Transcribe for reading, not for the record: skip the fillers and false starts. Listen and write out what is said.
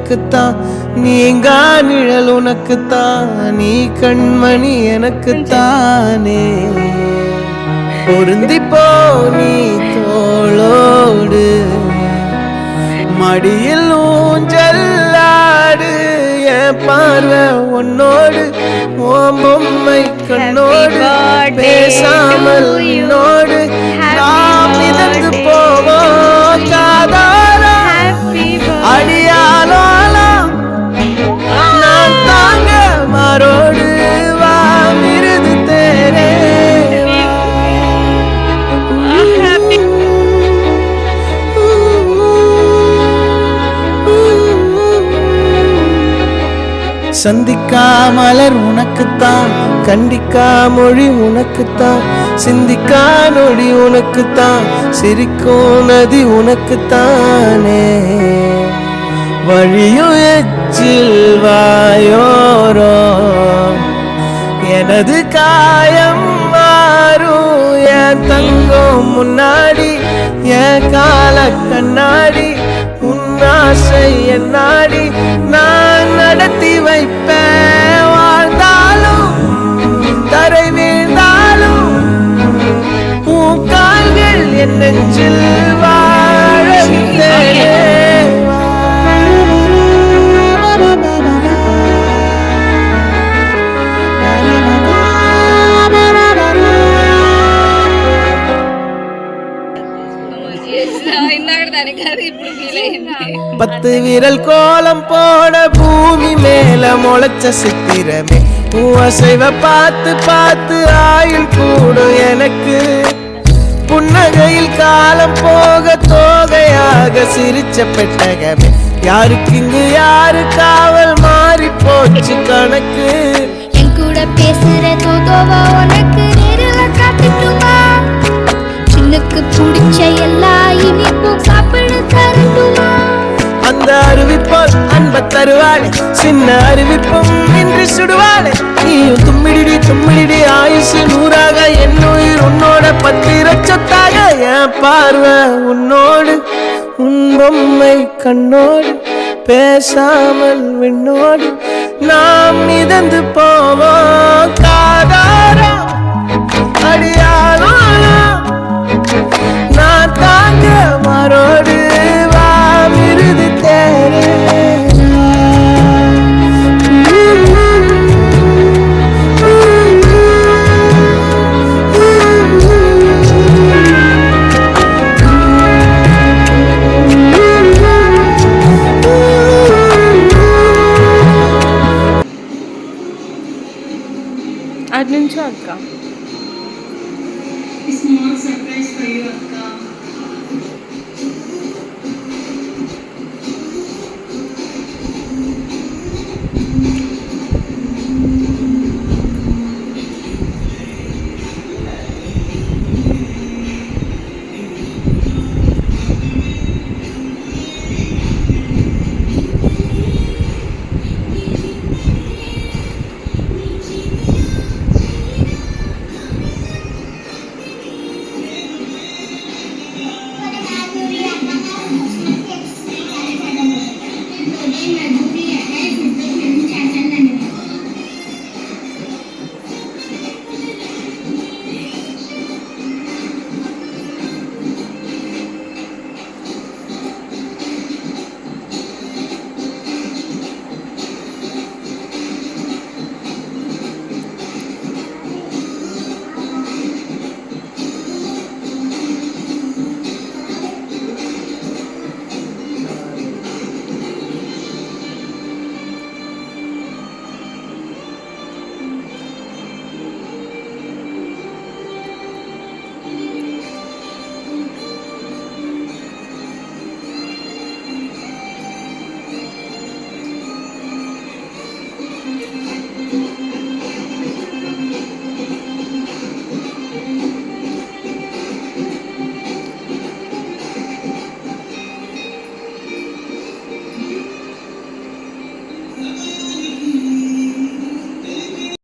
எனக்குத்தான், நீங்கா நிழல் உனக்குத்தான், நீ கண்மணி எனக்குத்தானே. பொருந்திப்போ நீ தோளோடு, மடியில் ஊஞ்சல்லாடு, என் பார்வை உன்னோடு, ஓம் பொம்மை கண்ணோடு, பேசாமல் என்னோடு நாம் மிதந்து போவோம் காதாரா அடியாலோலா, நான் தாங்க மாரோடு வா மிருது தேரே. சந்திக்கா மலர் உனக்குத்தான், கண்டிக்கா மொழி உனக்குத்தான், சிந்திக்கா நொடி உனக்குத்தான், சிரிக்கும் நதி உனக்குத்தானே. வழியும் எச்சில் வாயோரோ எனது காயம் மாறும், என் தங்கம் முன்னாடி என் கால கண்ணாடி, உன்னாசை என்னாடி நான் நடத்தி வைப்பேன். வாழ்ந்தாலும் தரை வீழ்ந்தாலும் உன் கால்கள் என் நெஞ்சில் வாழ வைத்தேனே. பத்து விரல் கோலம் போட பூமி மேல முளைச்ச சித்திரமே, அசைவ பார்த்து பார்த்து ஆயுள் கூடும் எனக்கு. புன்னகையில் காலம் போக தோகையாக சிரிச்ச பெட்டகமே, யாருக்கு இங்கு யாரு காவல் மாறி போச்சு கணக்கு. என் கூட பேசுற தோதோவா உனக்கு நேரில் காட்டுட்டுமா, சின்னுக்கு பிடிச்ச எல்லா இனிப்பும் சாப்பிட தரட்டுமா. அந்த அறிவிப்பால் அன்ப தருவாளே, சின்ன அறிவிப்பும் இன்று சுடுவாளே. நீயும் தும்மிடி தும்மிடி ஆயுசு நூறாக, என் உயிர் உன்னோட பத்திரச்சத்தாக. என் பார்வை உன்னோடு, உன் பொம்மை கண்ணோடு, பேசாமல் விண்ணோடு நாம் மிதந்து போவோம் காதாரா அடியாளோ, நான் தாங்க மாரோடு வா மிருது தேரே. అది నుంచో అక్క. Small surprise for you, Akka.